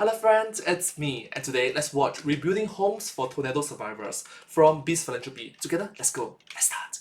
Hello friends, it's me, and today let's watch Rebuilding Homes for Tornado Survivors from Beast Philanthropy. Together, let's go. Let's start.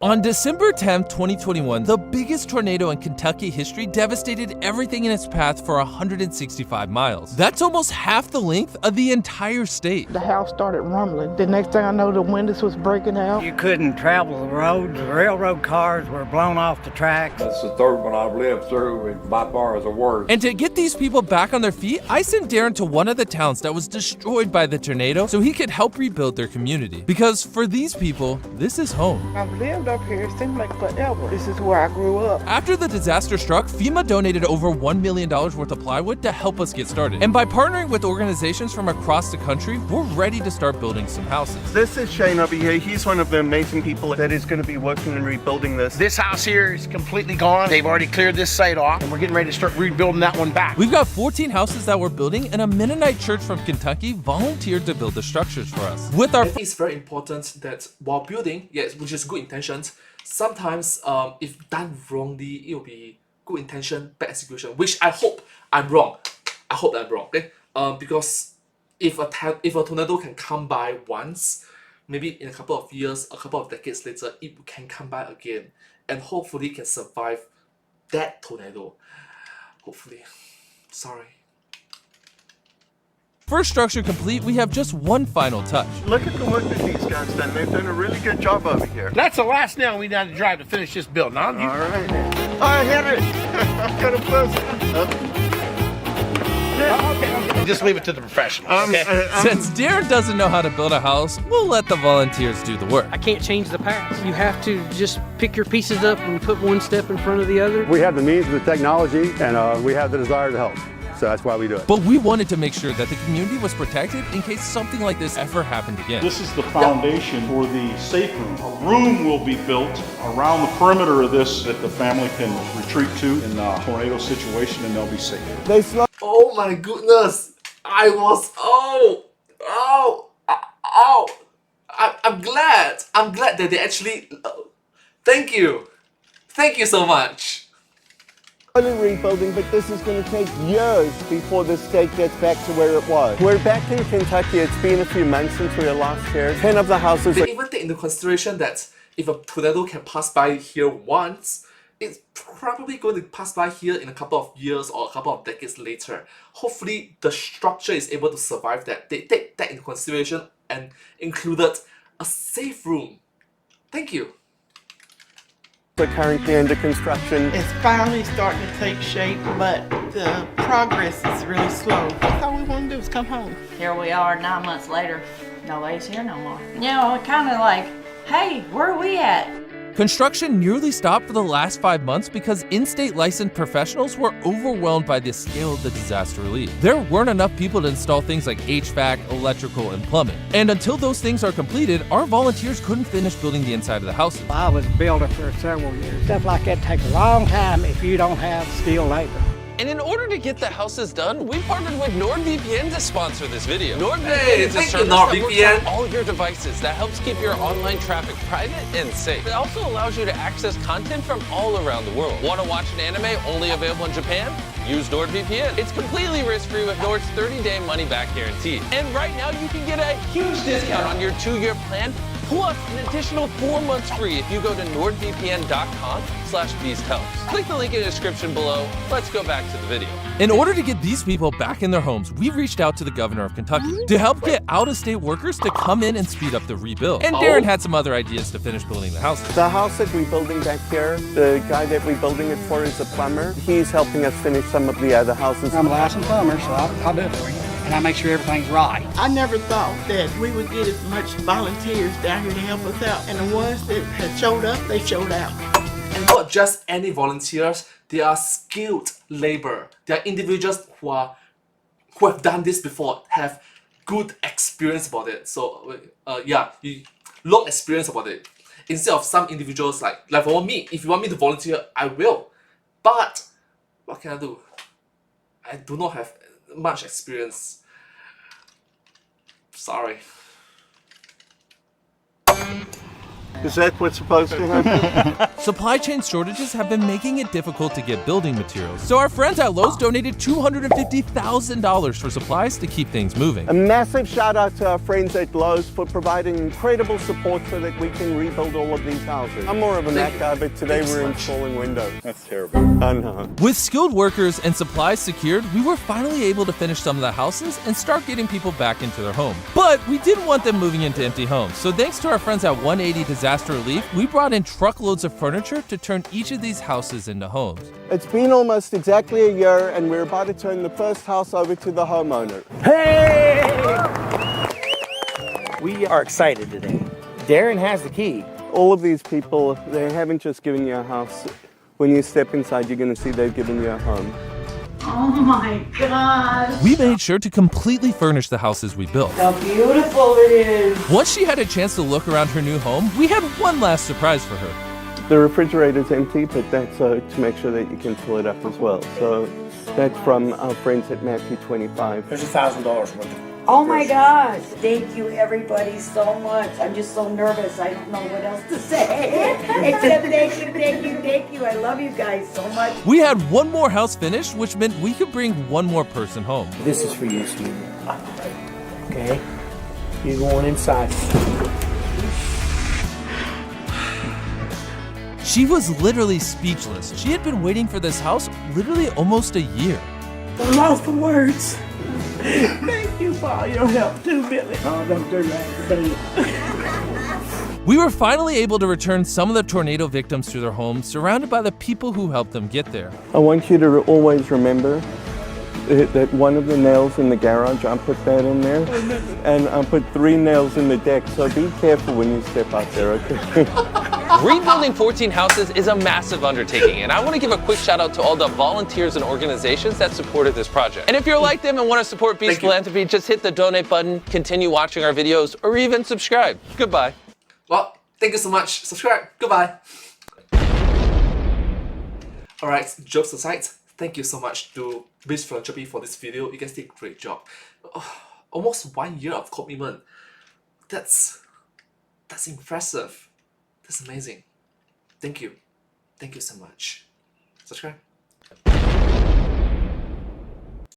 On December 10, 2021, the biggest tornado in Kentucky history devastated everything in its path for 165 miles. That's almost half the length of the entire state. The house started rumbling. The next thing I know, the windows was breaking out. You couldn't travel the roads. The railroad cars were blown off the tracks. That's the third one I've lived through, and by far is the worst. And to get these people back on their feet, I sent Darren to one of the towns that was destroyed by the tornado so he could help rebuild their community. Because for these people, this is home. I've lived up here, it seemed like forever. This is where I grew up. After the disaster struck, FEMA donated over $1 million worth of plywood to help us get started. And by partnering with organizations from across the country, we're ready to start building some houses. This is Shane over here. He's one of the amazing people that is going to be working and rebuilding this. This house here is completely gone. They've already cleared this site off, and we're getting ready to start rebuilding that one back. We've got 14 houses that we're building, and a Mennonite church from Kentucky volunteered to build the structures for us. I think it's very important that while building, yes, which is good intentions, sometimes if done wrongly, it will be good intention, bad execution, which I hope I'm wrong. I hope that I'm wrong, okay? Because if a tornado can come by once, maybe in a couple of years, a couple of decades later, it can come by again, and hopefully can survive that tornado. Hopefully. Sorry. First structure complete, we have just one final touch. Look at the work that these guys done. They've done a really good job over here. That's the last nail we got to drive to finish this building. All right. Oh, Henry! I'm gonna buzz. Okay. Just leave it to the professionals. Okay? Since Darren doesn't know how to build a house, we'll let the volunteers do the work. I can't change the past. You have to just pick your pieces up and put one step in front of the other. We have the means, the technology, and we have the desire to help. So that's why we do it. But we wanted to make sure that the community was protected in case something like this ever happened again. This is the foundation for the safe room. A room will be built around the perimeter of this that the family can retreat to in a tornado situation, and they'll be safe. Oh my goodness! I'm glad. I'm glad that they actually. Thank you so much. Rebuilding, but this is going to take years before the state gets back to where it was. We're back in Kentucky. It's been a few months since we were last here. 10 of the houses. They even take into consideration that if a tornado can pass by here once, it's probably going to pass by here in a couple of years or a couple of decades later. Hopefully, the structure is able to survive that. They take that into consideration and included a safe room. Thank you. We're currently under construction. It's finally starting to take shape, but the progress is really slow. That's all we want to do is come home. Here we are 9 months later. Nobody's here no more. You know, kind of like, hey, where are we at? Construction nearly stopped for the last 5 months because in-state licensed professionals were overwhelmed by the scale of the disaster relief. There weren't enough people to install things like HVAC, electrical, and plumbing. And until those things are completed, our volunteers couldn't finish building the inside of the houses. I was a builder for several years. Stuff like that takes a long time if you don't have skilled labor. And in order to get the houses done, we partnered with NordVPN to sponsor this video. NordVPN Hey, is a thank you, service that works NordVPN. on all your devices that helps keep your online traffic private and safe. It also allows you to access content from all around the world. Want to watch an anime only available in Japan? Use NordVPN. It's completely risk-free with Nord's 30-day money-back guarantee. And right now, you can get a huge discount on your 2-year plan, plus an additional 4 months free if you go to nordvpn.com/beasthelps. Click the link in the description below. Let's go back to the video. In order to get these people back in their homes, we reached out to the governor of Kentucky to help get out-of-state workers to come in and speed up the rebuild. And Darren had some other ideas to finish building the houses. The house that we're building back here, the guy that we're building it for is a plumber. He's helping us finish some of the other houses. I'm a licensed plumber, so I'll do it for you. And I make sure everything's right. I never thought that we would get as much volunteers down here to help us out. And the ones that had showed up, they showed out. And not just any volunteers, they are skilled labor. They are individuals who have done this before, have good experience about it. So long experience about it. Instead of some individuals like for me, if you want me to volunteer, I will. But what can I do? I do not have much experience. Sorry. Is that what's supposed to happen? Supply chain shortages have been making it difficult to get building materials, so our friends at Lowe's donated $250,000 for supplies to keep things moving. A massive shout out to our friends at Lowe's for providing incredible support so that we can rebuild all of these houses. I'm more of a Mac guy, but today we're installing windows. That's terrible. I know. With skilled workers and supplies secured, we were finally able to finish some of the houses and start getting people back into their home. But we didn't want them moving into empty homes, so thanks to our friends at 180 Disaster Relief, we brought in truckloads of furniture to turn each of these houses into homes. It's been almost exactly a year and we're about to turn the first house over to the homeowner. Hey! We are excited today. Darren has the key. All of these people, they haven't just given you a house. When you step inside, you're going to see they've given you a home. Oh my gosh. We made sure to completely furnish the houses we built. How beautiful it is. Once she had a chance to look around her new home, we had one last surprise for her. The refrigerator's empty, but that's to make sure that you can fill it up as well. So that's from our friends at Matthew 25. There's $1,000 worth. Oh my gosh. Thank you everybody so much. I'm just so nervous. I don't know what else to say. Except thank you, thank you, thank you. I love you guys so much. We had one more house finished, which meant we could bring one more person home. This is for you, sweetie. Okay? You're going inside. She was literally speechless. She had been waiting for this house literally almost a year. I'm lost for words. Thank you for all your help too, Billy. Oh, don't do that. We were finally able to return some of the tornado victims to their homes, surrounded by the people who helped them get there. I want you to always remember that one of the nails in the garage, I put that in there. And I put 3 nails in the deck, so be careful when you step out there, okay? Rebuilding 14 houses is a massive undertaking, and I want to give a quick shout out to all the volunteers and organizations that supported this project. And if you're like them and want to support Beast Philanthropy, just hit the donate button, continue watching our videos, or even subscribe. Goodbye. Well, thank you so much. Subscribe. Goodbye. Alright, jokes aside, thank you so much to Beast Philanthropy for this video. You guys did a great job. Almost 1 year of commitment. That's impressive. That's amazing. Thank you. Thank you so much. Subscribe.